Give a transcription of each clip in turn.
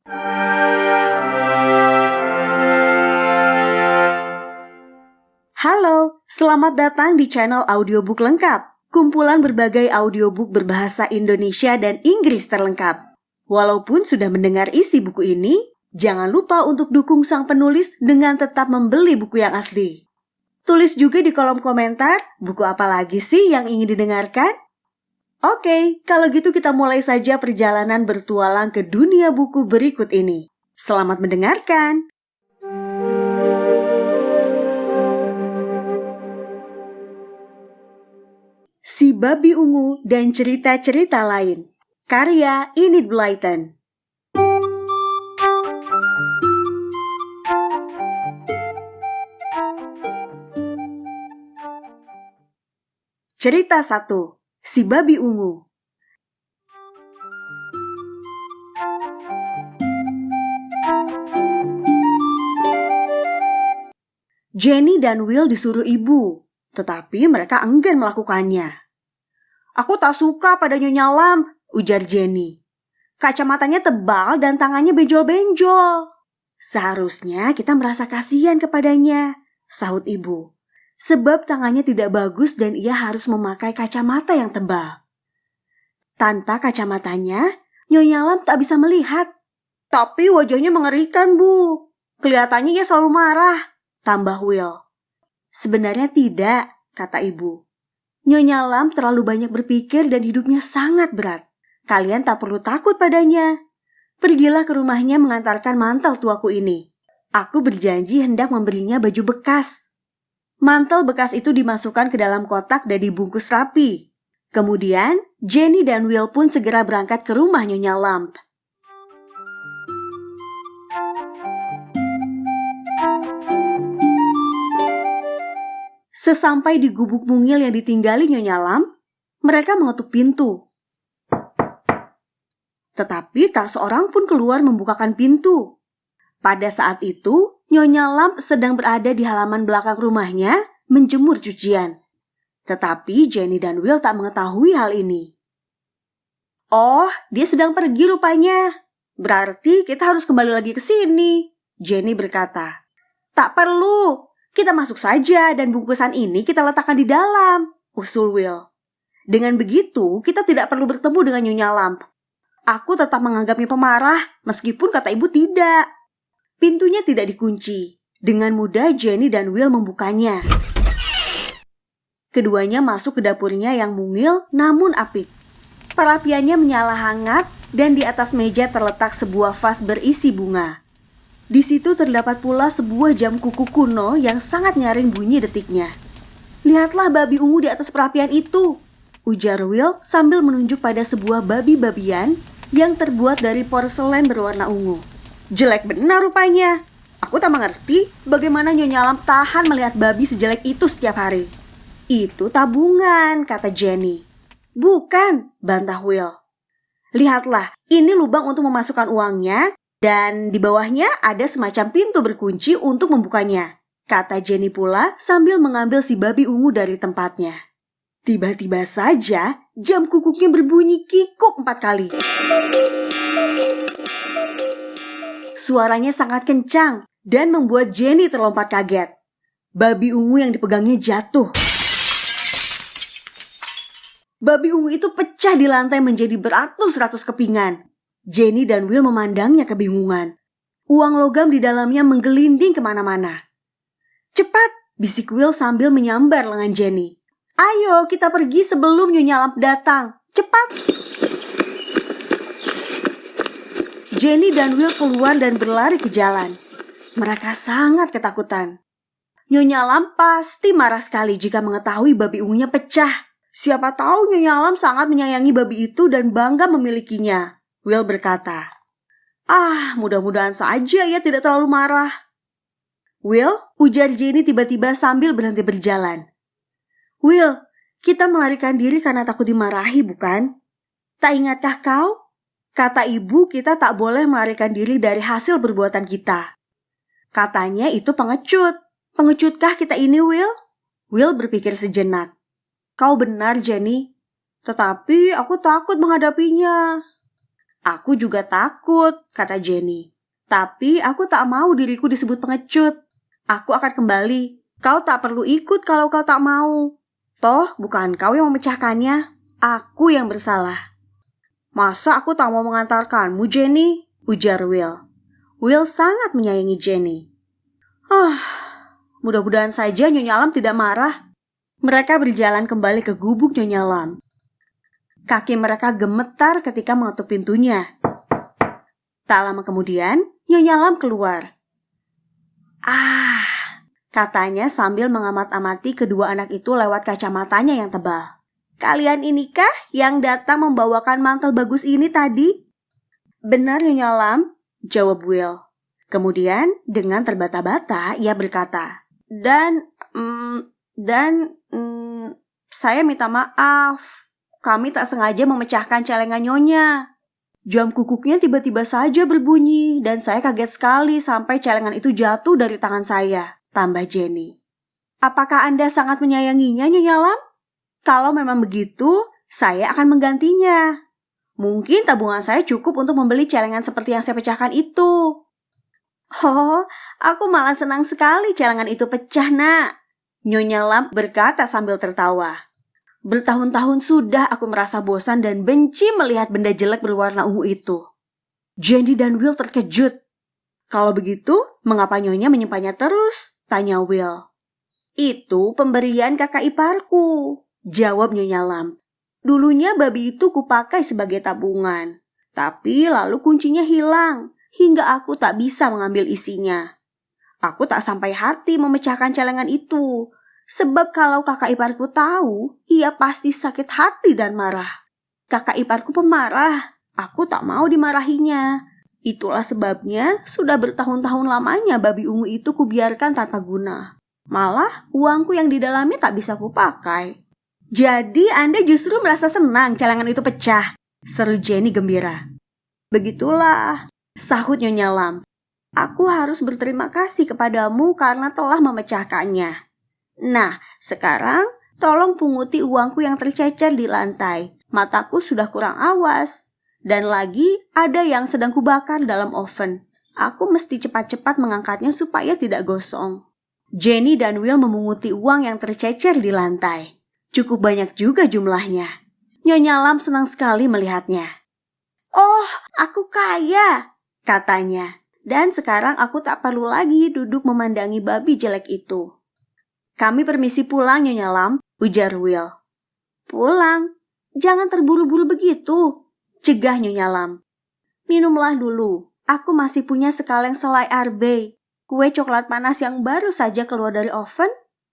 Halo, selamat datang di channel Audiobook Lengkap, kumpulan berbagai audiobook berbahasa Indonesia dan Inggris terlengkap. Walaupun sudah mendengar isi buku ini, jangan lupa untuk dukung sang penulis dengan tetap membeli buku yang asli. Tulis juga di kolom komentar, buku apa lagi sih yang ingin didengarkan? Oke, kalau gitu kita mulai saja perjalanan bertualang ke dunia buku berikut ini. Selamat mendengarkan! Si Babi Ungu dan Cerita-Cerita Lain, karya Enid Blyton. Cerita 1. Si Babi Ungu. Jenny dan Will disuruh ibu, tetapi mereka enggan melakukannya. "Aku tak suka pada Nyonya Lamp," ujar Jenny. "Kacamatanya tebal dan tangannya benjol-benjol." "Seharusnya kita merasa kasihan kepadanya," sahut ibu. "Sebab tangannya tidak bagus dan ia harus memakai kacamata yang tebal." "Tanpa kacamatanya, Nyonya Lamp tak bisa melihat." "Tapi wajahnya mengerikan, Bu. Kelihatannya ia selalu marah," tambah Will. "Sebenarnya tidak," kata ibu. "Nyonya Lamp terlalu banyak berpikir dan hidupnya sangat berat. Kalian tak perlu takut padanya. Pergilah ke rumahnya mengantarkan mantel tuaku ini. Aku berjanji hendak memberinya baju bekas." Mantel bekas itu dimasukkan ke dalam kotak dan dibungkus rapi. Kemudian, Jenny dan Will pun segera berangkat ke rumah Nyonya Lamp. Sesampai di gubuk mungil yang ditinggali Nyonya Lamp, mereka mengetuk pintu. Tetapi tak seorang pun keluar membukakan pintu. Pada saat itu, Nyonya Lamp sedang berada di halaman belakang rumahnya menjemur cucian. Tetapi Jenny dan Will tak mengetahui hal ini. "Oh, dia sedang pergi rupanya. Berarti kita harus kembali lagi ke sini," Jenny berkata. "Tak perlu. Kita masuk saja dan bungkusan ini kita letakkan di dalam," usul Will. "Dengan begitu, kita tidak perlu bertemu dengan Nyonya Lamp. Aku tetap menganggapnya pemarah, meskipun kata ibu tidak." Pintunya tidak dikunci. Dengan mudah Jenny dan Will membukanya. Keduanya masuk ke dapurnya yang mungil namun apik. Perapiannya menyala hangat dan di atas meja terletak sebuah vas berisi bunga. Di situ terdapat pula sebuah jam kuku kuno yang sangat nyaring bunyi detiknya. "Lihatlah babi ungu di atas perapian itu," ujar Will sambil menunjuk pada sebuah babi-babian yang terbuat dari porselen berwarna ungu. "Jelek benar rupanya. Aku tak mengerti bagaimana Nyonya Lamp tahan melihat babi sejelek itu setiap hari." "Itu tabungan," kata Jenny. "Bukan," bantah Will. "Lihatlah, ini lubang untuk memasukkan uangnya dan di bawahnya ada semacam pintu berkunci untuk membukanya," kata Jenny pula sambil mengambil si babi ungu dari tempatnya. Tiba-tiba saja jam kukuknya berbunyi kikuk 4 kali. Suaranya sangat kencang dan membuat Jenny terlompat kaget. Babi ungu yang dipegangnya jatuh. Babi ungu itu pecah di lantai menjadi beratus-ratus kepingan. Jenny dan Will memandangnya kebingungan. Uang logam di dalamnya menggelinding kemana-mana. "Cepat!" bisik Will sambil menyambar lengan Jenny. "Ayo kita pergi sebelum Nyonya Lamp datang. Cepat!" Jenny dan Will keluar dan berlari ke jalan. Mereka sangat ketakutan. Nyonya Lamp pasti marah sekali jika mengetahui babi ungunya pecah. Siapa tahu Nyonya Lamp sangat menyayangi babi itu dan bangga memilikinya, Will berkata. Mudah-mudahan saja ia tidak terlalu marah." "Will," ujar Jenny tiba-tiba sambil berhenti berjalan. "Will, kita melarikan diri karena takut dimarahi, bukan? Tak ingatkah kau? Kata ibu kita tak boleh melarikan diri dari hasil perbuatan kita. Katanya itu pengecut. Pengecutkah kita ini, Will?" Will berpikir sejenak. "Kau benar, Jenny. Tetapi aku takut menghadapinya." Aku juga takut, kata Jenny. Tapi aku tak mau diriku disebut pengecut. Aku akan kembali. Kau tak perlu ikut kalau kau tak mau. Toh, bukan kau yang memecahkannya. Aku yang bersalah. Masa aku tak mau mengantarkanmu, Jenny? Ujar Will. Will sangat menyayangi Jenny. Mudah-mudahan saja Nyonya Lam tidak marah. Mereka berjalan kembali ke gubuk Nyonya Lam. Kaki mereka gemetar ketika mengetuk pintunya. Tak lama kemudian, Nyonya Lam keluar. Katanya sambil mengamat-amati kedua anak itu lewat kacamatanya yang tebal. Kalian inikah yang datang membawakan mantel bagus ini tadi? Benar, Nyonya Lam, jawab Will. Kemudian dengan terbata-bata ia berkata, Dan saya minta maaf. Kami tak sengaja memecahkan celengan Nyonya. Jam kukuknya tiba-tiba saja berbunyi dan saya kaget sekali sampai celengan itu jatuh dari tangan saya, tambah Jenny. Apakah Anda sangat menyayanginya, Nyonya Lam? Kalau memang begitu, saya akan menggantinya. Mungkin tabungan saya cukup untuk membeli celengan seperti yang saya pecahkan itu. Oh, aku malah senang sekali celengan itu pecah, Nak. Nyonya Lam berkata sambil tertawa. Bertahun-tahun sudah aku merasa bosan dan benci melihat benda jelek berwarna ungu itu. Jenny dan Will terkejut. Kalau begitu, mengapa Nyonya menyimpannya terus? Tanya Will. Itu pemberian kakak iparku, jawab Nyonya Lam. Dulunya babi itu kupakai sebagai tabungan. Tapi lalu kuncinya hilang, hingga aku tak bisa mengambil isinya. Aku tak sampai hati memecahkan celengan itu. Sebab kalau kakak iparku tahu, ia pasti sakit hati dan marah. Kakak iparku pemarah, aku tak mau dimarahinya. Itulah sebabnya sudah bertahun-tahun lamanya babi ungu itu kubiarkan tanpa guna. Malah uangku yang di dalamnya tak bisa kupakai. Jadi Anda justru merasa senang celengan itu pecah, seru Jenny gembira. Begitulah, sahut Nyonya Lam. Aku harus berterima kasih kepadamu karena telah memecahkannya. Nah, sekarang tolong punguti uangku yang tercecer di lantai. Mataku sudah kurang awas. Dan lagi ada yang sedang kubakar dalam oven. Aku mesti cepat-cepat mengangkatnya supaya tidak gosong. Jenny dan Will memunguti uang yang tercecer di lantai. Cukup banyak juga jumlahnya. Nyonya Lam senang sekali melihatnya. Oh, aku kaya, katanya. Dan sekarang aku tak perlu lagi duduk memandangi babi jelek itu. Kami permisi pulang, Nyonya Lam, ujar Will. Pulang? Jangan terburu-buru begitu, cegah Nyonya Lam. Minumlah dulu, aku masih punya sekaleng selai arbe, kue coklat panas yang baru saja keluar dari oven,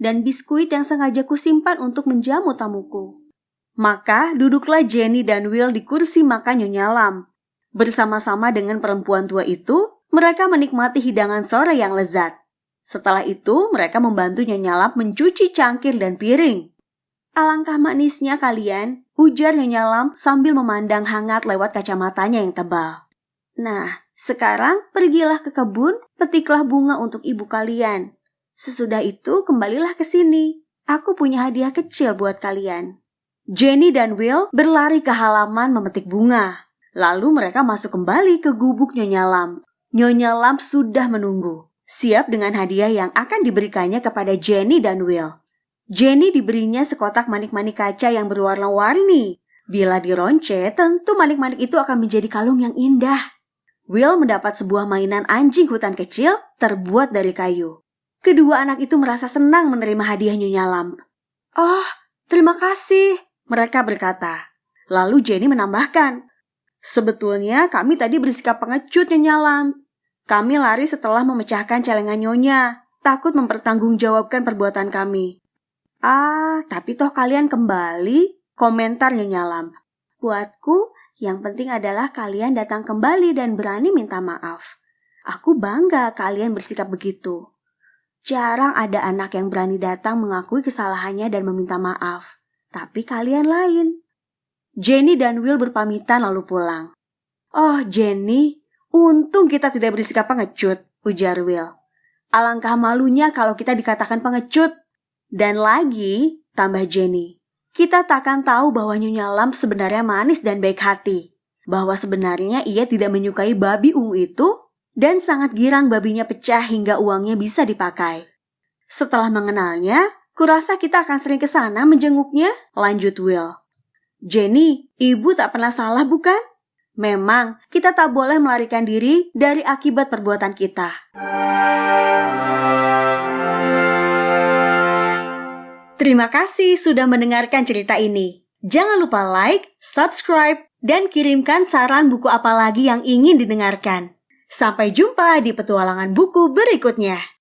dan biskuit yang sengaja kusimpan untuk menjamu tamuku. Maka duduklah Jenny dan Will di kursi makan Nyonya Lam. Bersama-sama dengan perempuan tua itu, mereka menikmati hidangan sore yang lezat. Setelah itu, mereka membantu Nyonya Lam mencuci cangkir dan piring. Alangkah manisnya kalian, ujar Nyonya Lam sambil memandang hangat lewat kacamatanya yang tebal. Nah, sekarang pergilah ke kebun, petiklah bunga untuk ibu kalian. Sesudah itu, kembalilah ke sini. Aku punya hadiah kecil buat kalian. Jenny dan Will berlari ke halaman memetik bunga. Lalu mereka masuk kembali ke gubuk Nyonya Lam. Nyonya Lam sudah menunggu, siap dengan hadiah yang akan diberikannya kepada Jenny dan Will. Jenny diberinya sekotak manik-manik kaca yang berwarna-warni. Bila dironce, tentu manik-manik itu akan menjadi kalung yang indah. Will mendapat sebuah mainan anjing hutan kecil terbuat dari kayu. Kedua anak itu merasa senang menerima hadiah Nyonya Lam. Oh, terima kasih, mereka berkata. Lalu Jenny menambahkan, sebetulnya kami tadi bersikap pengecut, Nyonya Lam. Kami lari setelah memecahkan celengan Nyonya, takut mempertanggungjawabkan perbuatan kami. Tapi toh kalian kembali, komentar Nyonya Lam. Buatku, yang penting adalah kalian datang kembali dan berani minta maaf. Aku bangga kalian bersikap begitu. Jarang ada anak yang berani datang mengakui kesalahannya dan meminta maaf. Tapi kalian lain. Jenny dan Will berpamitan lalu pulang. Oh Jenny, untung kita tidak bersikap pengecut, ujar Will. Alangkah malunya kalau kita dikatakan pengecut. Dan lagi, tambah Jenny, kita takkan tahu bahwa Nyonya Lam sebenarnya manis dan baik hati. bahwa sebenarnya ia tidak menyukai babi ungu itu dan sangat girang babinya pecah hingga uangnya bisa dipakai. Setelah mengenalnya, kurasa kita akan sering ke sana menjenguknya, lanjut Will. Jenny, ibu tak pernah salah bukan? Memang, kita tak boleh melarikan diri dari akibat perbuatan kita. Terima kasih sudah mendengarkan cerita ini. Jangan lupa like, subscribe, dan kirimkan saran buku apa lagi yang ingin didengarkan. Sampai jumpa di petualangan buku berikutnya.